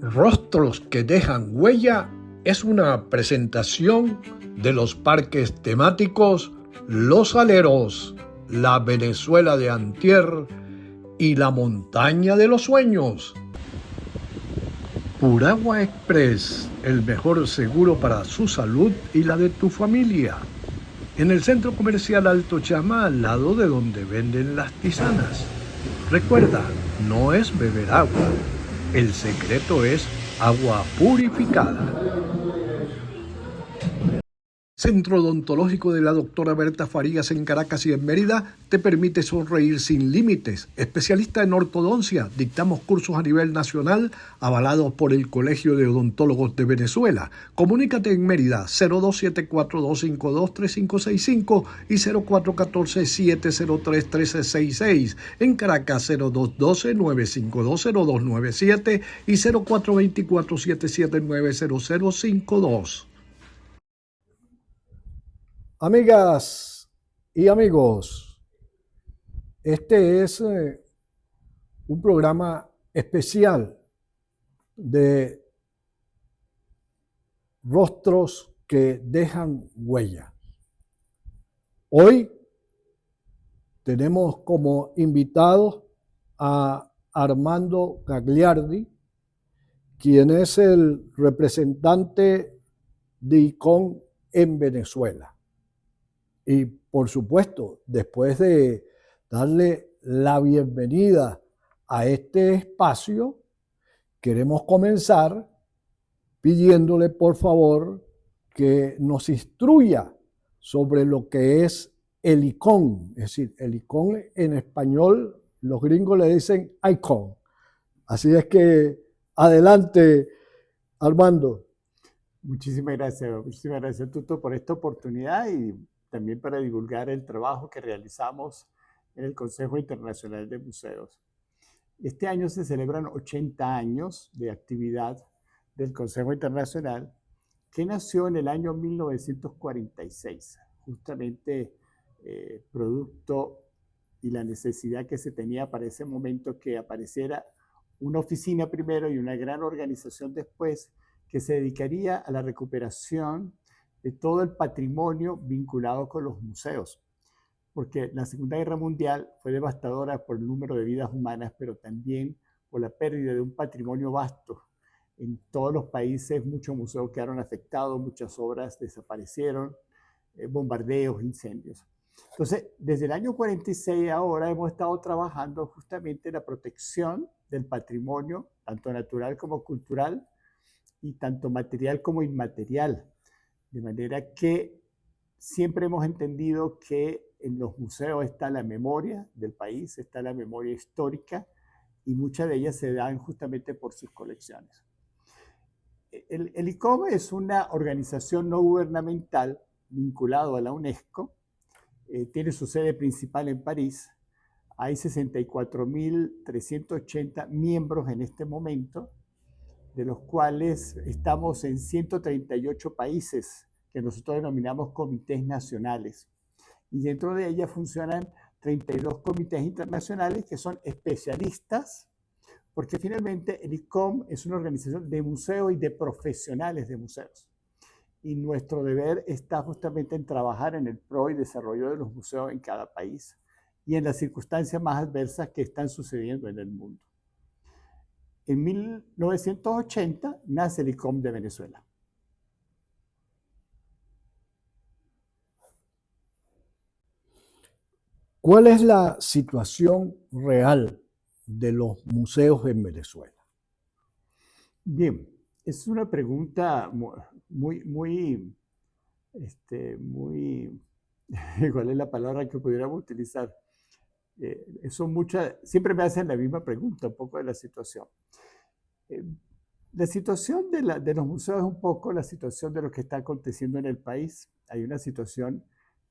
Rostros que dejan huella es una presentación de los parques temáticos Los Aleros, la Venezuela de antier y la Montaña de los Sueños. Puragua Express, el mejor seguro para su salud y la de tu familia. En el centro comercial Alto Chama, al lado de donde venden las tisanas. Recuerda, no es beber agua, el secreto es agua purificada. Centro Odontológico de la Doctora Berta Farías en Caracas y en Mérida te permite sonreír sin límites. Especialista en ortodoncia, dictamos cursos a nivel nacional avalados por el Colegio de Odontólogos de Venezuela. Comunícate en Mérida 0274-252-3565 y 0414-703-1366. En Caracas 0212-952-0297 y 0424-779-0052. Amigas y amigos, este es un programa especial de rostros que dejan huella. Hoy tenemos como invitados a Armando Gagliardi, quien es el representante de ICOM en Venezuela. Y por supuesto, después de darle la bienvenida a este espacio, queremos comenzar pidiéndole por favor que nos instruya sobre lo que es el ICOM. Es decir, el ICOM en español, los gringos le dicen ICOM. Así es que adelante, Armando. Muchísimas gracias, Tuto, por esta oportunidad y también para divulgar el trabajo que realizamos en el Consejo Internacional de Museos. Este año se celebran 80 años de actividad del Consejo Internacional, que nació en el año 1946, justamente producto y la necesidad que se tenía para ese momento que apareciera una oficina primero y una gran organización después que se dedicaría a la recuperación de todo el patrimonio vinculado con los museos. Porque la Segunda Guerra Mundial fue devastadora por el número de vidas humanas, pero también por la pérdida de un patrimonio vasto. En todos los países muchos museos quedaron afectados, muchas obras desaparecieron, bombardeos, incendios. Entonces, desde el año 46 ahora hemos estado trabajando justamente en la protección del patrimonio, tanto natural como cultural, y tanto material como inmaterial. De manera que siempre hemos entendido que en los museos está la memoria del país, está la memoria histórica, y muchas de ellas se dan justamente por sus colecciones. El ICOM es una organización no gubernamental vinculado a la UNESCO, tiene su sede principal en París, hay 64.380 miembros en este momento, de los cuales estamos en 138 países que nosotros denominamos comités nacionales. Y dentro de ellas funcionan 32 comités internacionales que son especialistas, porque finalmente el ICOM es una organización de museos y de profesionales de museos. Y nuestro deber está justamente en trabajar en el pro y desarrollo de los museos en cada país y en las circunstancias más adversas que están sucediendo en el mundo. En 1980 nace el ICOM de Venezuela. ¿Cuál es la situación real de los museos en Venezuela? Bien, es una pregunta muy, ¿cuál es la palabra que pudiéramos utilizar? Siempre me hacen la misma pregunta, un poco de la situación. La situación de los museos es un poco la situación de lo que está aconteciendo en el país. Hay una situación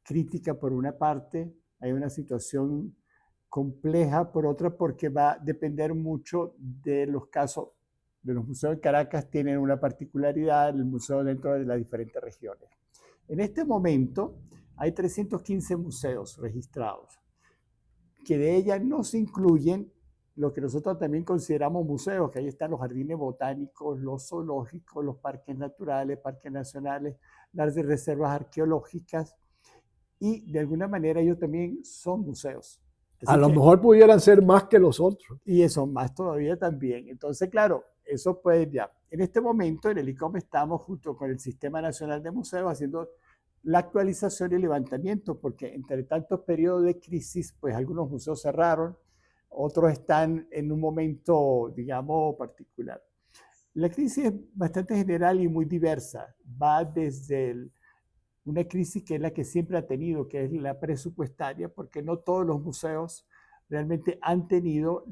crítica por una parte, hay una situación compleja por otra, porque va a depender mucho de los casos. De los museos de Caracas tienen una particularidad, el museo dentro de las diferentes regiones. En este momento hay 315 museos registrados, que de ellas no se incluyen lo que nosotros también consideramos museos, que ahí están los jardines botánicos, los zoológicos, los parques naturales, parques nacionales, las reservas arqueológicas, y de alguna manera ellos también son museos. A Así lo que, mejor pudieran ser más que los otros. y eso más todavía también. Entonces, claro, eso pues ya. En este momento en el ICOM estamos junto con el Sistema Nacional de Museos haciendo la actualización y el levantamiento, porque entre tantos periodos de crisis, pues algunos museos cerraron, otros están en un momento, digamos, particular. La crisis es bastante general y muy diversa. Va desde una crisis que es la que siempre ha tenido, que es la presupuestaria, porque no todos los museos realmente han tenido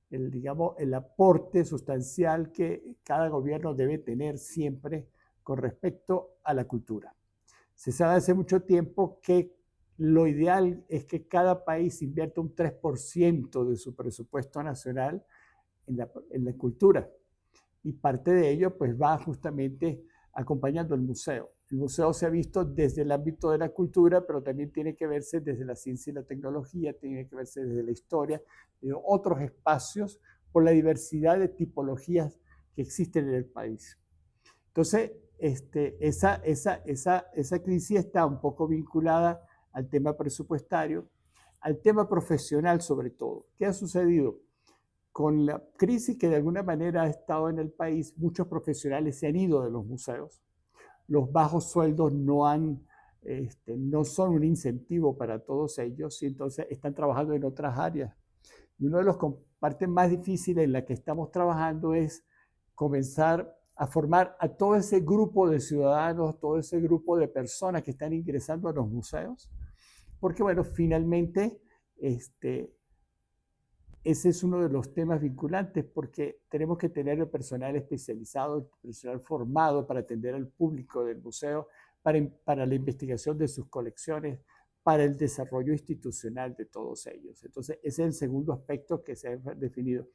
digamos, el aporte sustancial que cada gobierno debe tener siempre con respecto a la cultura. Se sabe hace mucho tiempo que lo ideal es que cada país invierta un 3% de su presupuesto nacional en la cultura. Y parte de ello pues va justamente acompañando el museo. El museo se ha visto desde el ámbito de la cultura, pero también tiene que verse desde la ciencia y la tecnología, tiene que verse desde la historia, de otros espacios, por la diversidad de tipologías que existen en el país. Entonces, esa crisis está un poco vinculada al tema presupuestario, al tema profesional sobre todo. ¿Qué ha sucedido? Con la crisis que de alguna manera ha estado en el país, muchos profesionales se han ido de los museos. Los bajos sueldos no son un incentivo para todos ellos y entonces están trabajando en otras áreas. Y una de las partes más difíciles en la que estamos trabajando es comenzar a formar a todo ese grupo de ciudadanos, todo ese grupo de personas que están ingresando a los museos, porque bueno, finalmente ese es uno de los temas vinculantes, porque tenemos que tener el personal especializado, el personal formado para atender al público del museo, para la investigación de sus colecciones, para el desarrollo institucional de todos ellos. Entonces, ese es el segundo aspecto que se ha definido.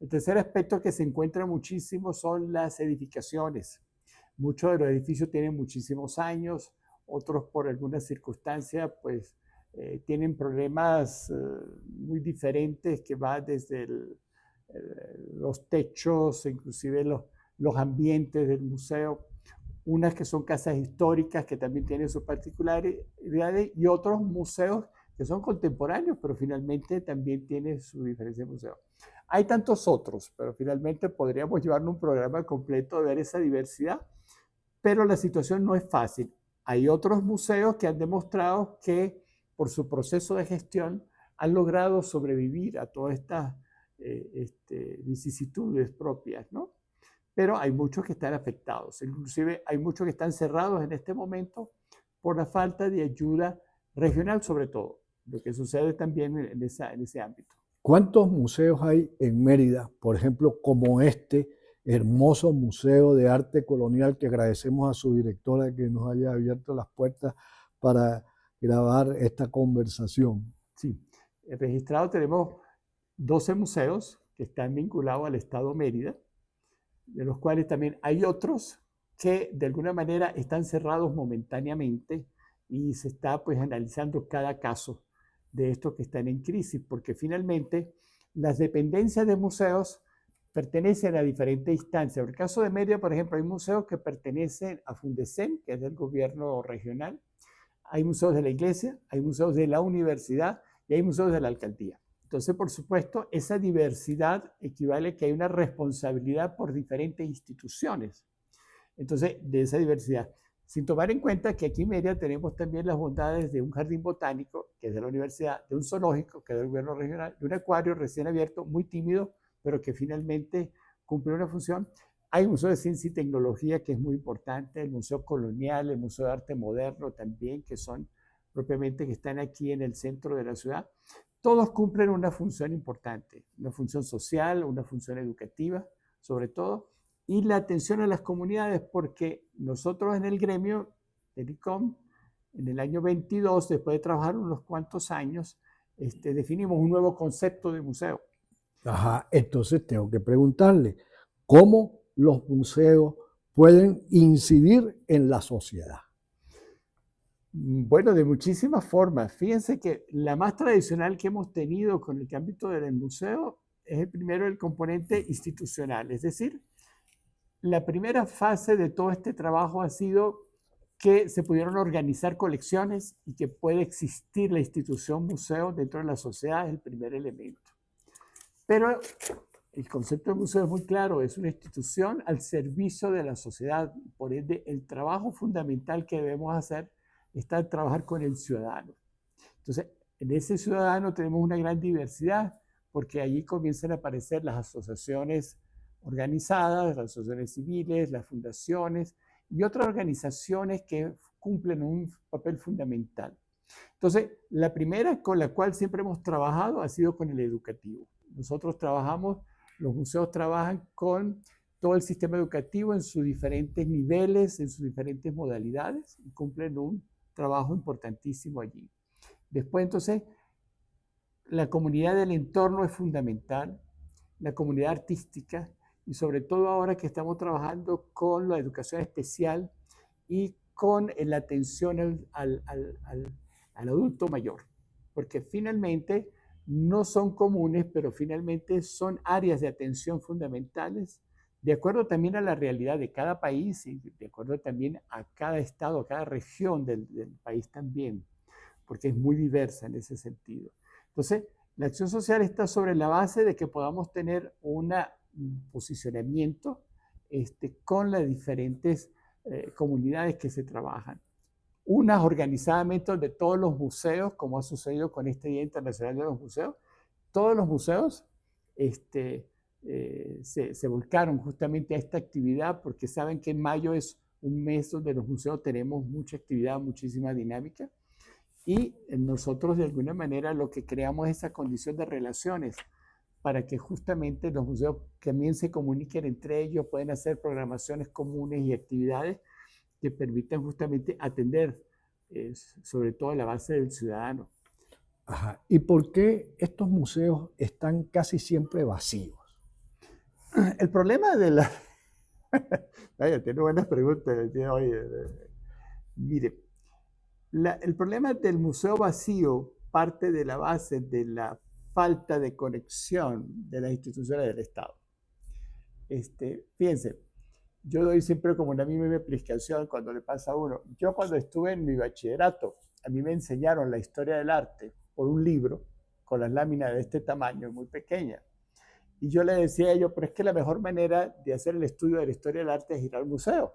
El tercer aspecto que se encuentra muchísimo son las edificaciones. Muchos de los edificios tienen muchísimos años, otros por alguna circunstancia, pues tienen problemas muy diferentes que va desde los techos, inclusive los ambientes del museo, unas que son casas históricas que también tienen sus particularidades y otros museos que son contemporáneos, pero finalmente también tienen su diferencia de museo. Hay tantos otros, pero finalmente podríamos llevarnos un programa completo de ver esa diversidad, pero la situación no es fácil. Hay otros museos que han demostrado que por su proceso de gestión han logrado sobrevivir a todas estas vicisitudes propias, ¿no? Pero hay muchos que están afectados, inclusive hay muchos que están cerrados en este momento por la falta de ayuda regional sobre todo, lo que sucede también en ese ámbito. ¿Cuántos museos hay en Mérida, por ejemplo, como este hermoso Museo de Arte Colonial, que agradecemos a su directora que nos haya abierto las puertas para grabar esta conversación? Sí, registrado tenemos 12 museos que están vinculados al Estado Mérida, de los cuales también hay otros que de alguna manera están cerrados momentáneamente y se está pues analizando cada caso de estos que están en crisis, porque finalmente las dependencias de museos pertenecen a diferentes instancias. En el caso de Mérida, por ejemplo, hay museos que pertenecen a Fundecen, que es del gobierno regional, hay museos de la iglesia, hay museos de la universidad y hay museos de la alcaldía. Entonces, por supuesto, esa diversidad equivale a que hay una responsabilidad por diferentes instituciones. Entonces, de esa diversidad. Sin tomar en cuenta que aquí en Mérida tenemos también las bondades de un jardín botánico, que es de la universidad, de un zoológico, que es del gobierno regional, de un acuario recién abierto, muy tímido, pero que finalmente cumple una función. Hay un museo de ciencia y tecnología que es muy importante, el Museo Colonial, el Museo de Arte Moderno también, que son propiamente que están aquí en el centro de la ciudad. Todos cumplen una función importante, una función social, una función educativa, sobre todo, y la atención a las comunidades, porque nosotros en el gremio del ICOM, en el año 22, después de trabajar unos cuantos años, definimos un nuevo concepto de museo. Ajá, entonces tengo que preguntarle, ¿cómo los museos pueden incidir en la sociedad? Bueno, de muchísimas formas. Fíjense que la más tradicional que hemos tenido con el ámbito del museo es el primero, el componente institucional. Es decir, la primera fase de todo este trabajo ha sido que se pudieron organizar colecciones y que puede existir la institución museo dentro de la sociedad, es el primer elemento. Pero el concepto de museo es muy claro, es una institución al servicio de la sociedad. Por ende, el trabajo fundamental que debemos hacer está en trabajar con el ciudadano. Entonces, en ese ciudadano tenemos una gran diversidad, porque allí comienzan a aparecer las asociaciones organizadas, las asociaciones civiles, las fundaciones y otras organizaciones que cumplen un papel fundamental. Entonces, la primera con la cual siempre hemos trabajado ha sido con el educativo. Nosotros trabajamos, los museos trabajan con todo el sistema educativo en sus diferentes niveles, en sus diferentes modalidades, y cumplen un trabajo importantísimo allí. Después, entonces, la comunidad del entorno es fundamental, la comunidad artística, y sobre todo ahora que estamos trabajando con la educación especial y con la atención al adulto mayor, porque finalmente no son comunes, pero finalmente son áreas de atención fundamentales, de acuerdo también a la realidad de cada país y de acuerdo también a cada estado, a cada región del país también, porque es muy diversa en ese sentido. Entonces, la acción social está sobre la base de que podamos tener un posicionamiento con las diferentes comunidades que se trabajan. Unas organizadamente de todos los museos, como ha sucedido con este Día Internacional de los Museos. Todos los museos se volcaron justamente a esta actividad porque saben que en mayo es un mes donde los museos tenemos mucha actividad, muchísima dinámica. Y nosotros de alguna manera lo que creamos es esa condición de relaciones para que justamente los museos también se comuniquen entre ellos, pueden hacer programaciones comunes y actividades que permitan justamente atender sobre todo la base del ciudadano. Ajá. ¿Y por qué estos museos están casi siempre vacíos? El problema de la... Vaya, tiene buenas preguntas el día de hoy. Mire, el problema del museo vacío parte de la base de la falta de conexión de las instituciones del Estado. Fíjense, yo doy siempre como una misma explicación cuando le pasa a uno. Yo cuando estuve en mi bachillerato, a mí me enseñaron la historia del arte por un libro con las láminas de este tamaño, muy pequeña. Y yo le decía a ellos, pero es que la mejor manera de hacer el estudio de la historia del arte es ir al museo.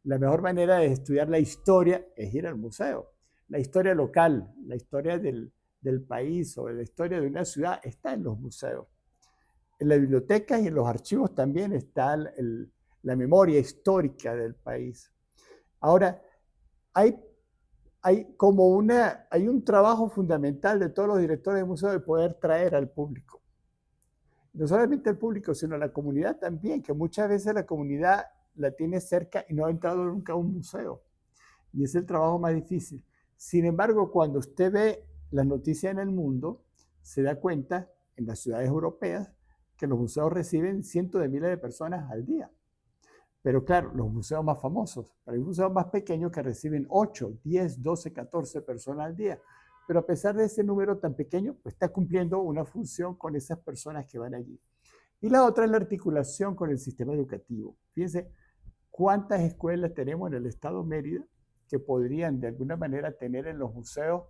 La mejor manera de estudiar la historia es ir al museo. La historia local, la historia del país o la historia de una ciudad está en los museos. En las bibliotecas y en los archivos también está la memoria histórica del país. Ahora, hay un trabajo fundamental de todos los directores de museos de poder traer al público. No solamente al público, sino a la comunidad también, que muchas veces la comunidad la tiene cerca y no ha entrado nunca a un museo. Y es el trabajo más difícil. Sin embargo, cuando usted ve las noticias en el mundo, se da cuenta en las ciudades europeas que los museos reciben cientos de miles de personas al día. Pero claro, los museos más famosos, pero hay museos más pequeños que reciben 8, 10, 12, 14 personas al día. Pero a pesar de ese número tan pequeño, pues está cumpliendo una función con esas personas que van allí. Y la otra es la articulación con el sistema educativo. Fíjense cuántas escuelas tenemos en el estado Mérida que podrían de alguna manera tener en los museos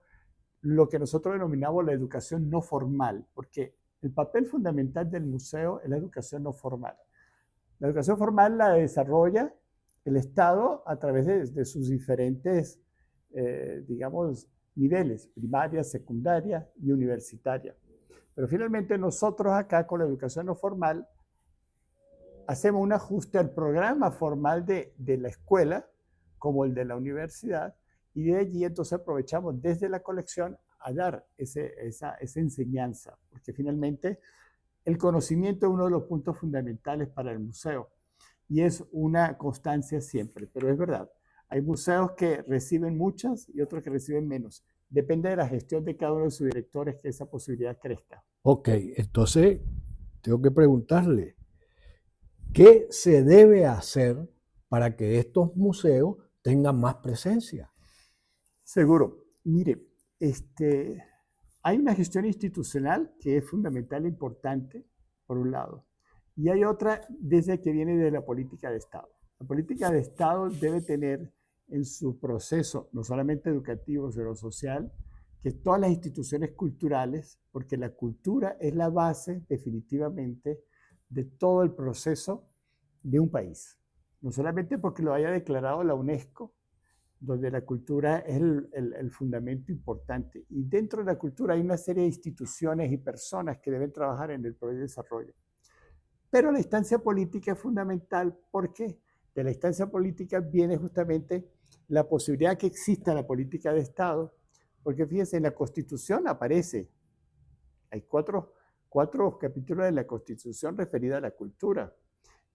lo que nosotros denominamos la educación no formal, porque el papel fundamental del museo es la educación no formal. La educación formal la desarrolla el Estado a través de sus diferentes, digamos, niveles, primaria, secundaria y universitaria. Pero finalmente nosotros acá con la educación no formal hacemos un ajuste al programa formal de la escuela, como el de la universidad, y de allí entonces aprovechamos desde la colección a dar esa enseñanza, porque finalmente el conocimiento es uno de los puntos fundamentales para el museo y es una constancia siempre, pero es verdad, hay museos que reciben muchas y otros que reciben menos. Depende de la gestión de cada uno de sus directores que esa posibilidad crezca. Ok, entonces tengo que preguntarle, ¿qué se debe hacer para que estos museos tengan más presencia? Seguro. Mire, hay una gestión institucional que es fundamental e importante, por un lado, y hay otra desde que viene de la política de Estado. La política de Estado debe tener en su proceso, no solamente educativo, sino social, que todas las instituciones culturales, porque la cultura es la base definitivamente de todo el proceso de un país. No solamente porque lo haya declarado la UNESCO, donde la cultura es el fundamento importante. Y dentro de la cultura hay una serie de instituciones y personas que deben trabajar en el propio desarrollo. Pero la instancia política es fundamental porque de la instancia política viene justamente la posibilidad que exista la política de Estado, porque fíjense, en la Constitución aparece, hay cuatro capítulos de la Constitución referidos a la cultura.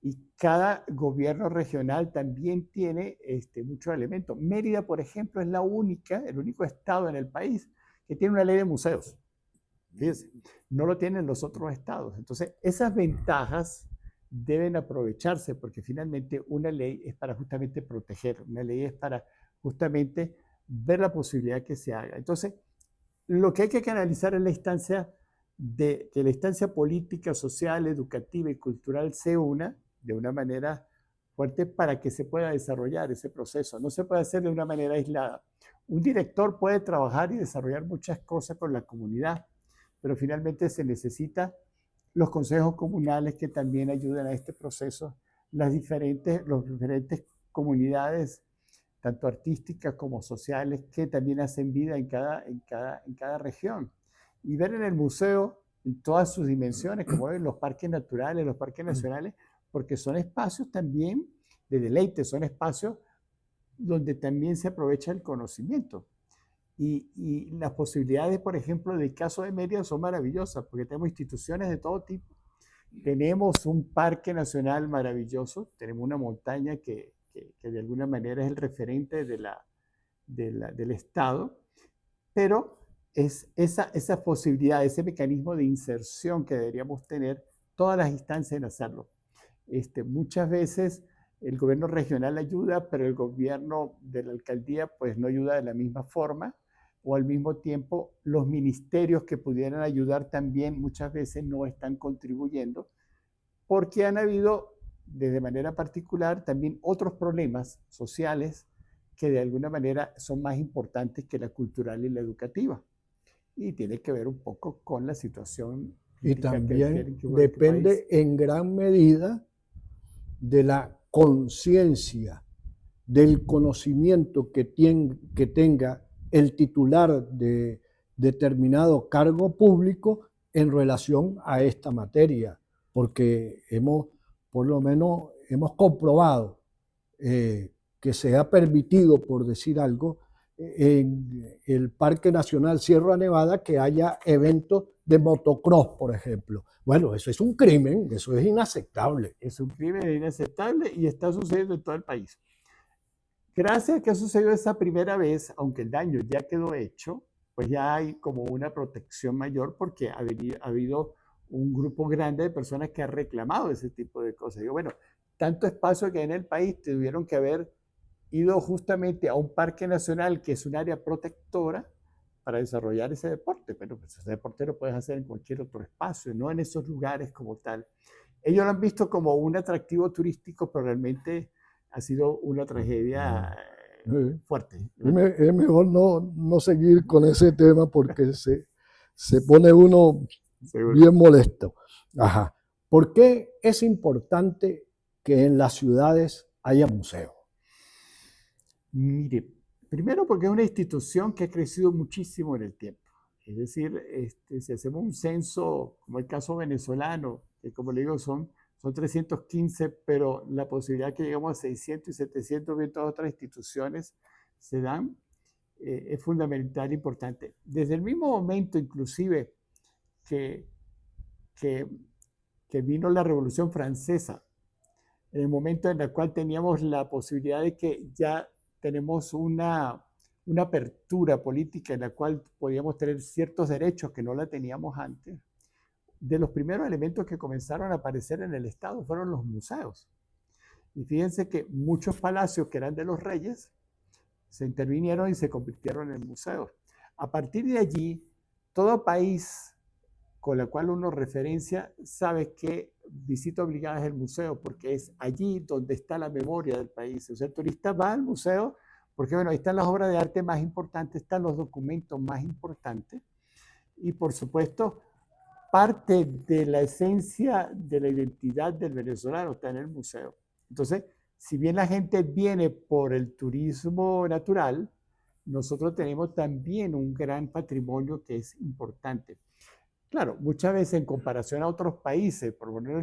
Y cada gobierno regional también tiene muchos elementos. Mérida, por ejemplo, es el único estado en el país que tiene una ley de museos. Fíjense, no lo tienen los otros estados. Entonces, esas ventajas deben aprovecharse porque finalmente una ley es para justamente proteger, una ley es para justamente ver la posibilidad que se haga. Entonces, lo que hay que canalizar es la instancia de que la instancia política, social, educativa y cultural se una de una manera fuerte para que se pueda desarrollar ese proceso. No se puede hacer de una manera aislada. Un director puede trabajar y desarrollar muchas cosas con la comunidad, pero finalmente se necesita los consejos comunales que también ayuden a este proceso, las diferentes comunidades, tanto artísticas como sociales, que también hacen vida en cada región. Y ver en el museo, en todas sus dimensiones, como ven los parques naturales, los parques nacionales, porque son espacios también de deleite, son espacios donde también se aprovecha el conocimiento. Y las posibilidades, por ejemplo, del caso de Mérida son maravillosas, porque tenemos instituciones de todo tipo. Tenemos un parque nacional maravilloso, tenemos una montaña que de alguna manera es el referente del Estado, pero es esa posibilidad, ese mecanismo de inserción que deberíamos tener todas las instancias en hacerlo. Muchas veces el gobierno regional ayuda, pero el gobierno de la alcaldía pues no ayuda de la misma forma, o al mismo tiempo los ministerios que pudieran ayudar también muchas veces no están contribuyendo, porque han habido de manera particular también otros problemas sociales que de alguna manera son más importantes que la cultural y la educativa. Y tiene que ver un poco con la situación. Y también depende en gran medida de la conciencia, del conocimiento que tenga el titular de determinado cargo público en relación a esta materia, porque por lo menos hemos comprobado que se ha permitido, por decir algo, en el Parque Nacional Sierra Nevada que haya eventos de motocross, por ejemplo. Bueno, eso es un crimen, eso es inaceptable. Es un crimen inaceptable y está sucediendo en todo el país. Gracias a que ha sucedido esa primera vez, aunque el daño ya quedó hecho, pues ya hay como una protección mayor porque ha habido un grupo grande de personas que ha reclamado ese tipo de cosas. Digo, bueno, tanto espacio que hay en el país tuvieron que haber ido justamente a un parque nacional que es un área protectora para desarrollar ese deporte. Pero pues, ese deporte lo puedes hacer en cualquier otro espacio, no en esos lugares como tal. Ellos lo han visto como un atractivo turístico, pero realmente ha sido una tragedia fuerte. Es mejor no seguir con ese tema porque se pone uno bien molesto. Ajá. ¿Por qué es importante que en las ciudades haya museos? Mire, primero porque es una institución que ha crecido muchísimo en el tiempo. Es decir, si hacemos un censo, como el caso venezolano, que como le digo son 315, pero la posibilidad que llegamos a 600 y 700 en todas otras instituciones se dan, es fundamental e importante. Desde el mismo momento, inclusive, que vino la Revolución Francesa, en el momento en el cual teníamos la posibilidad de que ya tenemos una apertura política en la cual podíamos tener ciertos derechos que no la teníamos antes, de los primeros elementos que comenzaron a aparecer en el Estado fueron los museos. Y fíjense que muchos palacios que eran de los reyes se intervinieron y se convirtieron en museos. A partir de allí, todo país con el cual uno referencia sabe que visita obligada es el museo, porque es allí donde está la memoria del país. O sea, el turista va al museo porque, bueno, ahí están las obras de arte más importantes, están los documentos más importantes y, por supuesto, parte de la esencia de la identidad del venezolano está en el museo. Entonces, si bien la gente viene por el turismo natural, nosotros tenemos también un gran patrimonio que es importante. Claro, muchas veces en comparación a otros países, por ejemplo,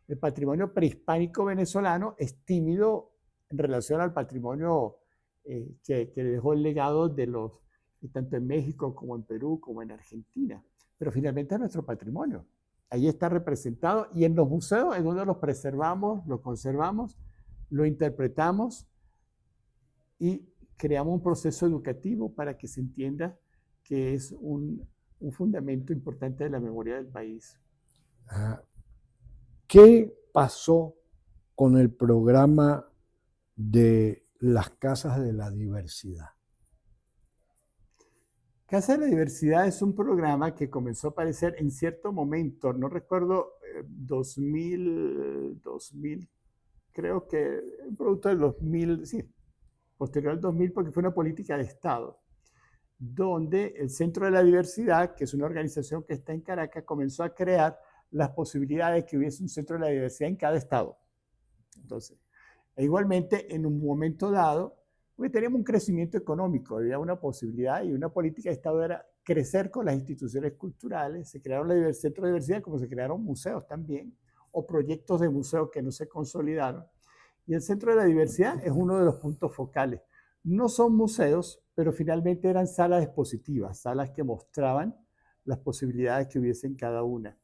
el patrimonio prehispánico venezolano es tímido en relación al patrimonio que dejó el legado de los, tanto en México como en Perú, como en Argentina. Pero finalmente es nuestro patrimonio. Ahí está representado y en los museos es donde los preservamos, los conservamos, lo interpretamos y creamos un proceso educativo para que se entienda que es un fundamento importante de la memoria del país. ¿Qué pasó con el programa de las casas de la diversidad? Casa de la Diversidad es un programa que comenzó a aparecer en cierto momento, no recuerdo, 2000, creo que un producto del 2000, sí, posterior al 2000, porque fue una política de Estado, donde el Centro de la Diversidad, que es una organización que está en Caracas, comenzó a crear las posibilidades de que hubiese un Centro de la Diversidad en cada estado. Entonces, igualmente, en un momento dado, porque teníamos un crecimiento económico, había una posibilidad y una política de Estado era crecer con las instituciones culturales, se crearon los centros de diversidad como se crearon museos también, o proyectos de museos que no se consolidaron. Y el Centro de la Diversidad es uno de los puntos focales. No son museos, pero finalmente eran salas expositivas, salas que mostraban las posibilidades que hubiese en cada una.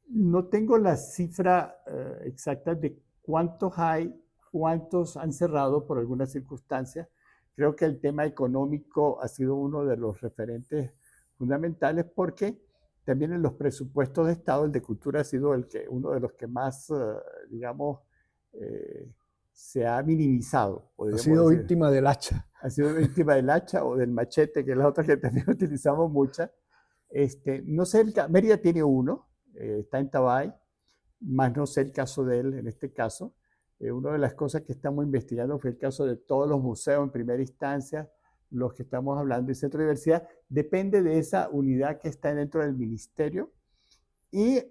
No tengo la cifra exacta de cuántos hay, cuántos han cerrado por algunas circunstancias. Creo que el tema económico ha sido uno de los referentes fundamentales porque también en los presupuestos de Estado el de Cultura ha sido uno de los que más, digamos, se ha minimizado. Ha sido decir. Víctima del hacha. Ha sido víctima del hacha o del machete, que es la otra que también utilizamos muchas. No sé, Mérida tiene uno, está en Tabay, más no sé el caso de él en este caso. Una de las cosas que estamos investigando fue el caso de todos los museos en primera instancia, los que estamos hablando del Centro de Diversidad, depende de esa unidad que está dentro del ministerio y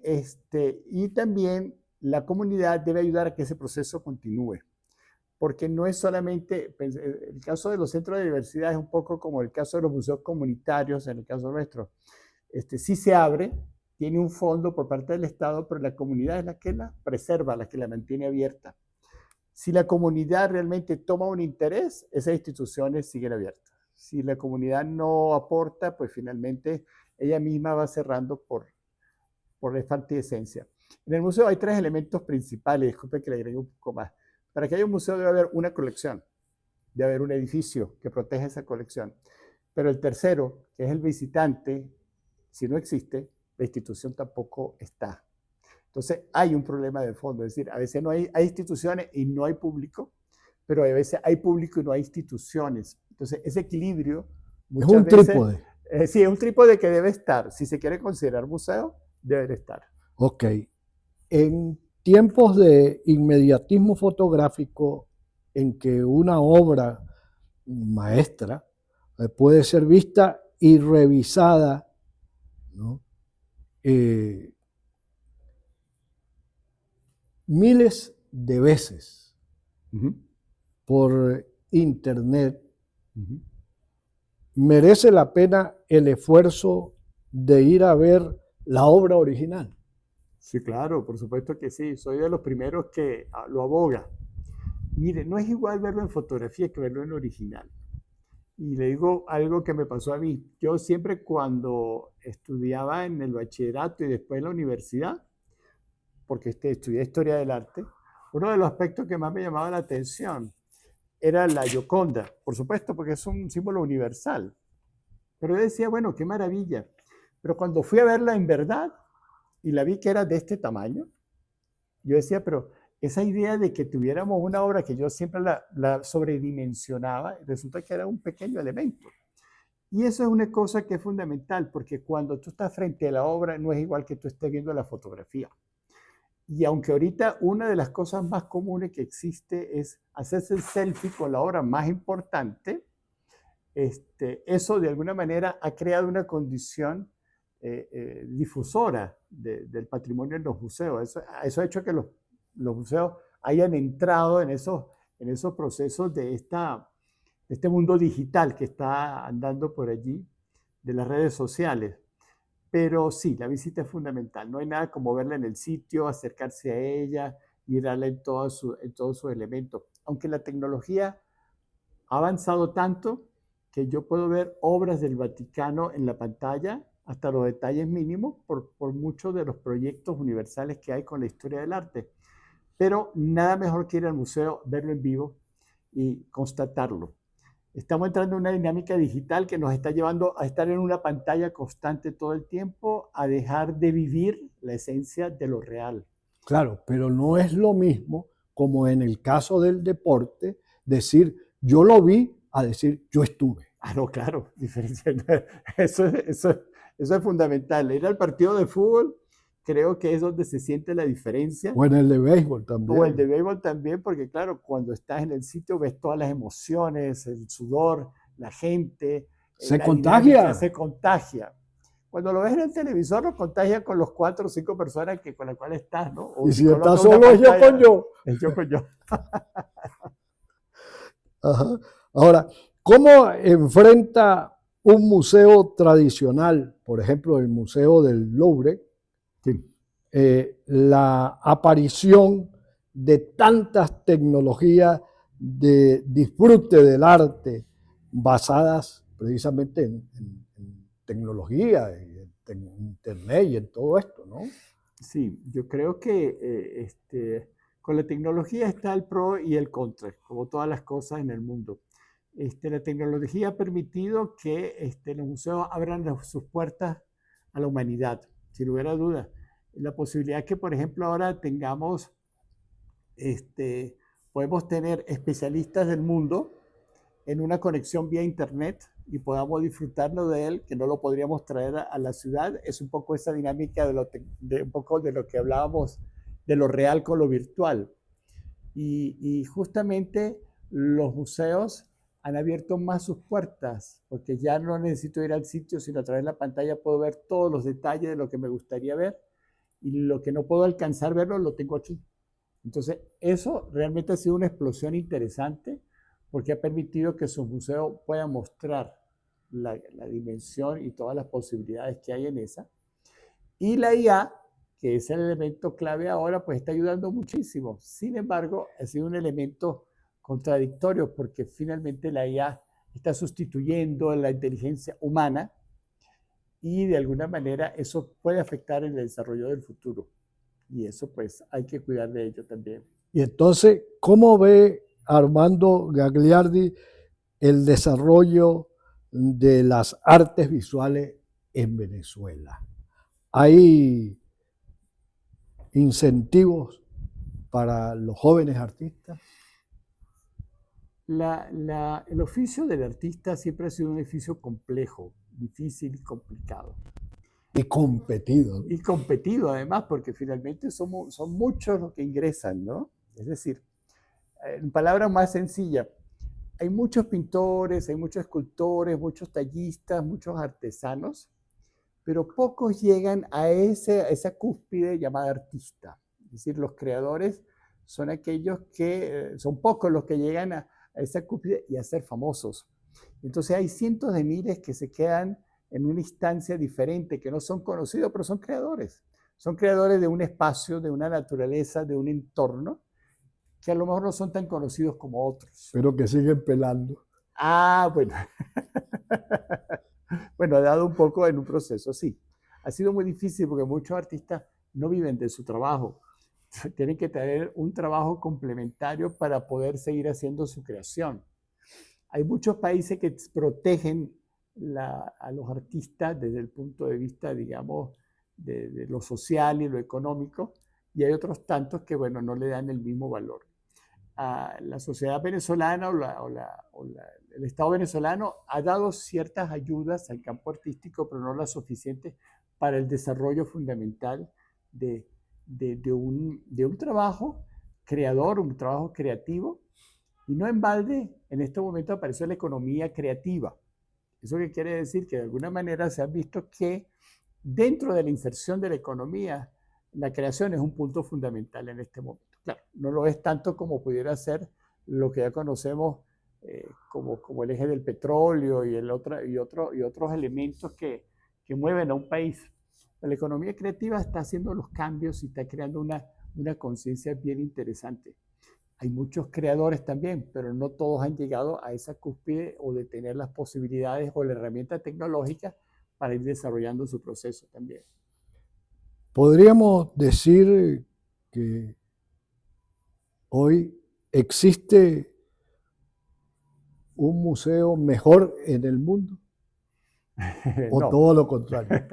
también la comunidad debe ayudar a que ese proceso continúe, porque no es solamente, el caso de los centros de diversidad es un poco como el caso de los museos comunitarios, en el caso nuestro, sí se abre, tiene un fondo por parte del Estado, pero la comunidad es la que la preserva, la que la mantiene abierta. Si la comunidad realmente toma un interés, esas instituciones siguen abiertas. Si la comunidad no aporta, pues finalmente ella misma va cerrando por falta de esencia. En el museo hay tres elementos principales, disculpe que le agregue un poco más. Para que haya un museo debe haber una colección, debe haber un edificio que proteja esa colección. Pero el tercero, que es el visitante, si no existe, la institución tampoco está. Entonces hay un problema de fondo, es decir, a veces no hay instituciones y no hay público, pero a veces hay público y no hay instituciones. Entonces ese equilibrio muchas veces... Es un trípode. Sí, es un trípode que debe estar. Si se quiere considerar museo, debe estar. Ok. En tiempos de inmediatismo fotográfico, en que una obra maestra puede ser vista y revisada, ¿no? Miles de veces por internet, merece la pena el esfuerzo de ir a ver la obra original. Sí, claro, por supuesto que sí. Soy de los primeros que lo aboga. Mire, no es igual verlo en fotografía que verlo en original. Y le digo algo que me pasó a mí. Yo siempre cuando estudiaba en el bachillerato y después en la universidad, porque estudié Historia del Arte, uno de los aspectos que más me llamaba la atención era la Gioconda, por supuesto, porque es un símbolo universal. Pero yo decía, bueno, qué maravilla. Pero cuando fui a verla en verdad y la vi que era de este tamaño, yo decía, pero esa idea de que tuviéramos una obra que yo siempre la sobredimensionaba, resulta que era un pequeño elemento. Y eso es una cosa que es fundamental, porque cuando tú estás frente a la obra no es igual que tú estés viendo la fotografía. Y aunque ahorita una de las cosas más comunes que existe es hacerse el selfie con la obra más importante, eso de alguna manera ha creado una condición difusora del patrimonio en los museos. Eso ha hecho que los museos hayan entrado en esos procesos de este mundo digital que está andando por allí, de las redes sociales. Pero sí, la visita es fundamental. No hay nada como verla en el sitio, acercarse a ella, mirarla en todos sus elementos. Aunque la tecnología ha avanzado tanto que yo puedo ver obras del Vaticano en la pantalla hasta los detalles mínimos por muchos de los proyectos universales que hay con la historia del arte. Pero nada mejor que ir al museo, verlo en vivo y constatarlo. Estamos entrando en una dinámica digital que nos está llevando a estar en una pantalla constante todo el tiempo, a dejar de vivir la esencia de lo real. Claro, pero no es lo mismo como en el caso del deporte, decir yo lo vi a decir yo estuve. Ah, no, claro, diferencia. Eso es fundamental. Ir al partido de fútbol creo que es donde se siente la diferencia. O en el de béisbol también. O el de béisbol también, porque claro, cuando estás en el sitio ves todas las emociones, el sudor, la gente, Se la contagia. dinámica, se contagia. Cuando lo ves en el televisor, lo contagia con los 4 o 5 personas con las cuales estás, ¿no? O y si estás colocas una solo es yo pantalla, con yo. es yo con yo. Ajá. Ahora, ¿cómo enfrenta un museo tradicional, por ejemplo el Museo del Louvre, Sí. la aparición de tantas tecnologías de disfrute del arte basadas precisamente en tecnología, en internet y en todo esto, ¿no? Sí, yo creo que con la tecnología está el pro y el contra, como todas las cosas en el mundo. La tecnología ha permitido que los museos abran sus puertas a la humanidad, sin lugar a dudas. La posibilidad que, por ejemplo, ahora tengamos, podemos tener especialistas del mundo en una conexión vía internet y podamos disfrutarlo de él, que no lo podríamos traer a la ciudad. Es un poco esa dinámica de un poco de lo que hablábamos de lo real con lo virtual. Y justamente los museos han abierto más sus puertas, porque ya no necesito ir al sitio, sino a través de la pantalla puedo ver todos los detalles de lo que me gustaría ver y lo que no puedo alcanzar verlo lo tengo aquí. Entonces, eso realmente ha sido una explosión interesante porque ha permitido que sus museos puedan mostrar la dimensión y todas las posibilidades que hay en esa. Y la IA, que es el elemento clave ahora, pues está ayudando muchísimo. Sin embargo, ha sido un elemento contradictorio porque finalmente la IA está sustituyendo a la inteligencia humana y de alguna manera eso puede afectar el desarrollo del futuro. Y eso pues hay que cuidar de ello también. Y entonces, ¿cómo ve Armando Gagliardi el desarrollo de las artes visuales en Venezuela? ¿Hay incentivos para los jóvenes artistas? El oficio del artista siempre ha sido un oficio complejo, difícil y complicado. Y competido. Y competido además, porque finalmente son muchos los que ingresan, ¿no? Es decir, en palabras más sencillas, hay muchos pintores, hay muchos escultores, muchos tallistas, muchos artesanos, pero pocos llegan a esa cúspide llamada artista. Es decir, los creadores son aquellos que, son pocos los que llegan a esa cúspide y a ser famosos. Entonces hay cientos de miles que se quedan en una instancia diferente, que no son conocidos, pero son creadores. Son creadores de un espacio, de una naturaleza, de un entorno, que a lo mejor no son tan conocidos como otros. Pero que siguen pelando. Ah, bueno. Bueno, ha dado un poco en un proceso, sí. Ha sido muy difícil porque muchos artistas no viven de su trabajo. Tienen que tener un trabajo complementario para poder seguir haciendo su creación. Hay muchos países que protegen a los artistas desde el punto de vista, digamos, de lo social y lo económico. y hay otros tantos que, bueno, no le dan el mismo valor. La sociedad venezolana el Estado venezolano ha dado ciertas ayudas al campo artístico, pero no las suficientes para el desarrollo fundamental de un trabajo creador, un trabajo creativo. Y no en balde, en este momento apareció la economía creativa. ¿Eso qué quiere decir? Que de alguna manera se ha visto que dentro de la inserción de la economía, la creación es un punto fundamental en este momento. Claro, no lo es tanto como pudiera ser lo que ya conocemos como el eje del petróleo y otros elementos que mueven a un país. La economía creativa está haciendo los cambios y está creando una conciencia bien interesante. Hay muchos creadores también, pero no todos han llegado a esa cúspide o de tener las posibilidades o la herramienta tecnológica para ir desarrollando su proceso también. Podríamos decir que hoy existe un museo mejor en el mundo o No. todo lo contrario.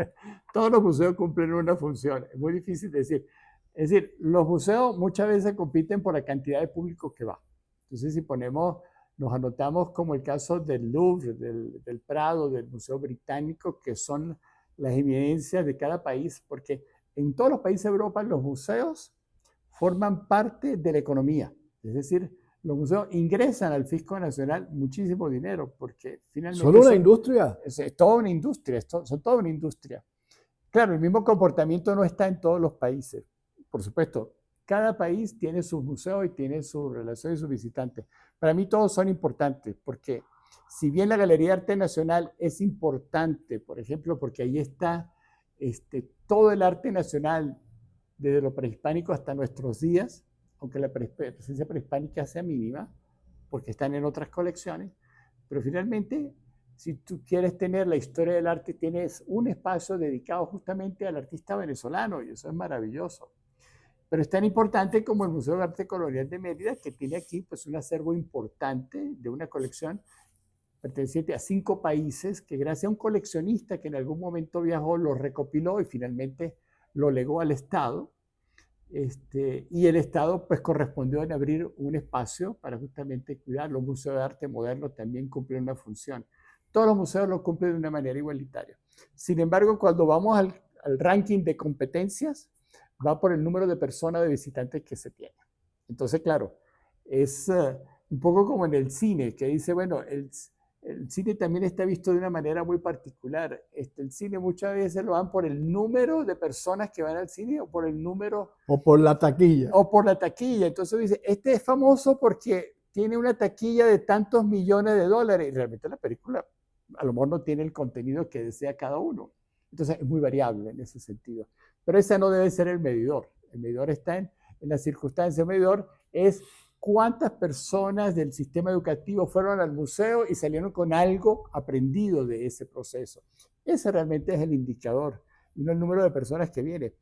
Todos los museos cumplen una función, es muy difícil decir. Es decir, los museos muchas veces compiten por la cantidad de público que va. Entonces, si nos anotamos como el caso del Louvre, del Prado, del Museo Británico, que son las eminencias de cada país, porque en todos los países de Europa los museos forman parte de la economía. Es decir, los museos ingresan al fisco nacional muchísimo dinero, porque finalmente... ¿Solo una industria? Es toda una industria, son toda una industria. Claro, el mismo comportamiento no está en todos los países. Por supuesto, cada país tiene sus museos y tiene su relación y sus visitantes. Para mí todos son importantes, porque si bien la Galería de Arte Nacional es importante, por ejemplo, porque ahí está todo el arte nacional, desde lo prehispánico hasta nuestros días, aunque la presencia prehispánica sea mínima, porque están en otras colecciones, pero finalmente, si tú quieres tener la historia del arte, tienes un espacio dedicado justamente al artista venezolano, y eso es maravilloso. Pero es tan importante como el Museo de Arte Colonial de Mérida, que tiene aquí pues, un acervo importante de una colección perteneciente a 5 países, que gracias a un coleccionista que en algún momento viajó, lo recopiló y finalmente lo legó al Estado. Y el Estado pues correspondió en abrir un espacio para justamente cuidar. Los museos de arte moderno también cumplen una función. Todos los museos lo cumplen de una manera igualitaria. Sin embargo, cuando vamos al ranking de competencias, va por el número de personas, de visitantes que se tiene. Entonces, claro, es un poco como en el cine, que dice, bueno, el cine también está visto de una manera muy particular. El cine muchas veces lo dan por el número de personas que van al cine o por el número... O por la taquilla. O por la taquilla. Entonces dice, este es famoso porque tiene una taquilla de tantos millones de dólares. Y realmente la película a lo mejor no tiene el contenido que desea cada uno. Entonces es muy variable en ese sentido. Pero ese no debe ser el medidor. El medidor está en la circunstancia. El medidor es cuántas personas del sistema educativo fueron al museo y salieron con algo aprendido de ese proceso. Ese realmente es el indicador, y no el número de personas que vienen.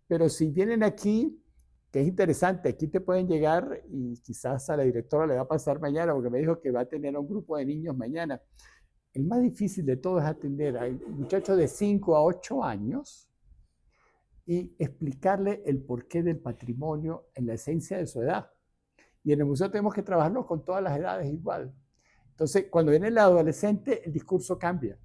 Pero si vienen aquí, que es interesante, aquí te pueden llegar, y quizás a la directora le va a pasar mañana, porque me dijo que va a tener un grupo de niños mañana. El más difícil de todo es atender a muchachos de 5 a 8 años y explicarle el porqué del patrimonio en la esencia de su edad. Y en el museo tenemos que trabajarlo con todas las edades igual. Entonces, cuando viene el adolescente, el discurso cambia.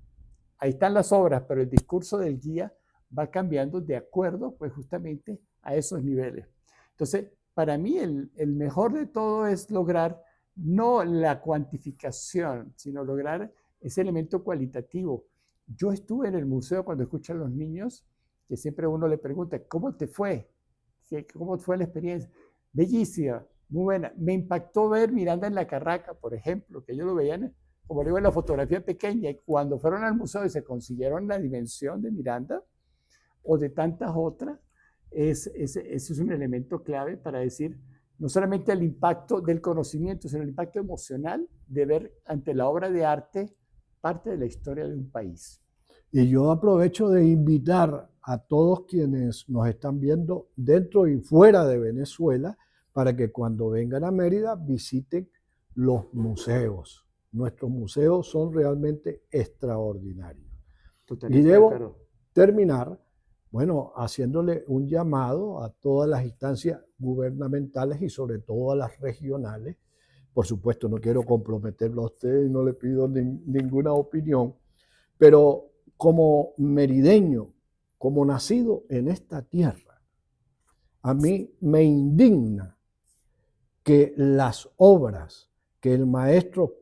Ahí están las obras, pero el discurso del guía va cambiando de acuerdo, pues justamente a esos niveles. Entonces, para mí el mejor de todo es lograr no la cuantificación, sino lograr ese elemento cualitativo. Yo estuve en el museo cuando escuchan a los niños, que siempre uno le pregunta, ¿cómo te fue? ¿Cómo fue la experiencia? Bellísima, muy buena. Me impactó ver Miranda en la Carraca, por ejemplo, que ellos lo veían, como digo, en la fotografía pequeña, y cuando fueron al museo y se consiguieron la dimensión de Miranda o de tantas otras, ese es un elemento clave para decir no solamente el impacto del conocimiento, sino el impacto emocional de ver ante la obra de arte parte de la historia de un país. Y yo aprovecho de invitar a todos quienes nos están viendo dentro y fuera de Venezuela para que cuando vengan a Mérida visiten los museos. Nuestros museos son realmente extraordinarios. Totalmente y debo terminar bueno, haciéndole un llamado a todas las instancias gubernamentales y sobre todo a las regionales. Por supuesto, no quiero comprometerlo a usted y no le pido ninguna opinión, pero como merideño, como nacido en esta tierra, a mí me indigna que las obras que el maestro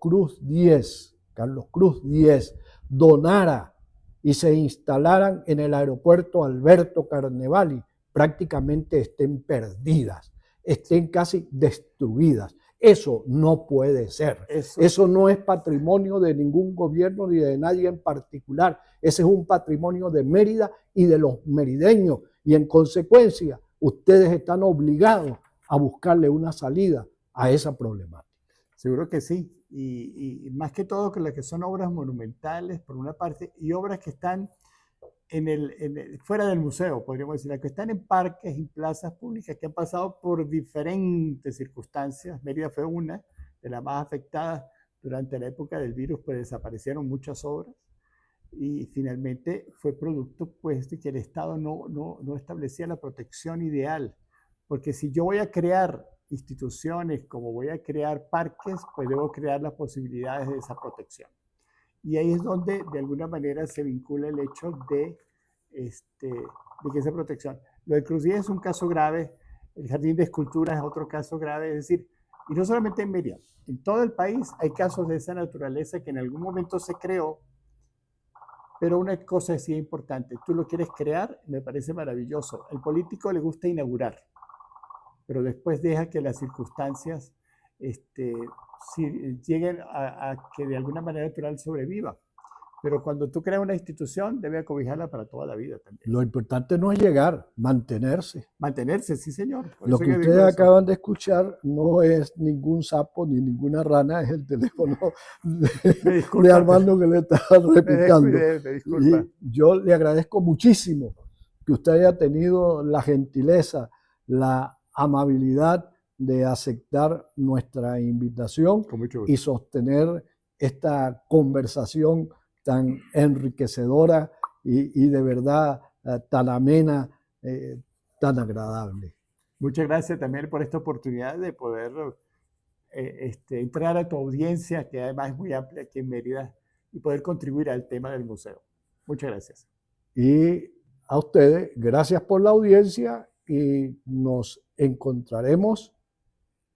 Carlos Cruz Diez, donara y se instalaran en el aeropuerto Alberto Carnevali, prácticamente estén perdidas, estén casi destruidas. Eso no puede ser. Eso no es patrimonio de ningún gobierno ni de nadie en particular. Ese es un patrimonio de Mérida y de los merideños. Y en consecuencia, ustedes están obligados a buscarle una salida a esa problemática. Seguro que sí. Y más que todo que las que son obras monumentales, por una parte, y obras que están fuera del museo, podríamos decir, las que están en parques y plazas públicas que han pasado por diferentes circunstancias. Mérida fue una de las más afectadas durante la época del virus, pues desaparecieron muchas obras y finalmente fue producto pues de que el Estado no establecía la protección ideal, porque si yo voy a crear instituciones como voy a crear parques, pues debo crear las posibilidades de esa protección. Y ahí es donde de alguna manera se vincula el hecho de que esa protección. Lo de Cruz Diez es un caso grave, el Jardín de Esculturas es otro caso grave, es decir, y no solamente en Mérida, en todo el país hay casos de esa naturaleza que en algún momento se creó, pero una cosa sí es importante, tú lo quieres crear, me parece maravilloso. Al político le gusta inaugurar, pero después deja que las circunstancias lleguen a que de alguna manera natural sobreviva. Pero cuando tú creas una institución, debe acobijarla para toda la vida también. Lo importante no es llegar, mantenerse. Mantenerse, sí, señor. Lo que ustedes acaban de escuchar no es ningún sapo ni ninguna rana, es el teléfono de Armando que le estaba replicando. Me disculpa. Y yo le agradezco muchísimo que usted haya tenido la gentileza, la amabilidad de aceptar nuestra invitación y sostener esta conversación tan enriquecedora y de verdad tan amena, tan agradable. Muchas gracias también por esta oportunidad de poder entrar a tu audiencia, que además es muy amplia aquí en Mérida, y poder contribuir al tema del museo. Muchas gracias. Y a ustedes, gracias por la audiencia y nos encontraremos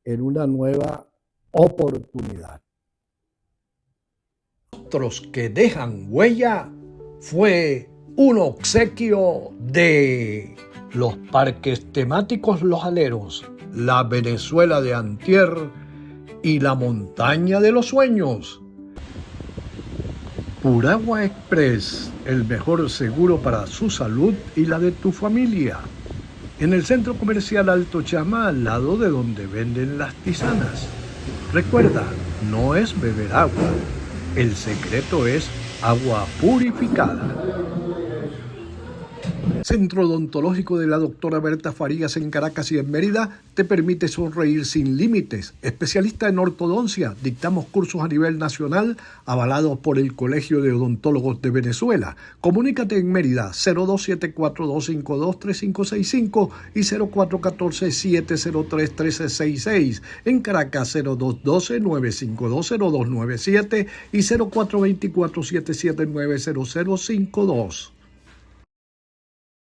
en una nueva oportunidad. Otros que dejan huella fue un obsequio de los parques temáticos Los Aleros, la Venezuela de antier y la montaña de los sueños. Puragua Express, el mejor seguro para su salud y la de tu familia. En el Centro Comercial Alto Chama, al lado de donde venden las tisanas. Recuerda, no es beber agua. El secreto es agua purificada. Centro Odontológico de la doctora Berta Farías en Caracas y en Mérida te permite sonreír sin límites. Especialista en ortodoncia, dictamos cursos a nivel nacional avalados por el Colegio de Odontólogos de Venezuela. Comunícate en Mérida 0274-252-3565 y 0414-703-1366. En Caracas 0212-952-0297 y 0424-779-0052.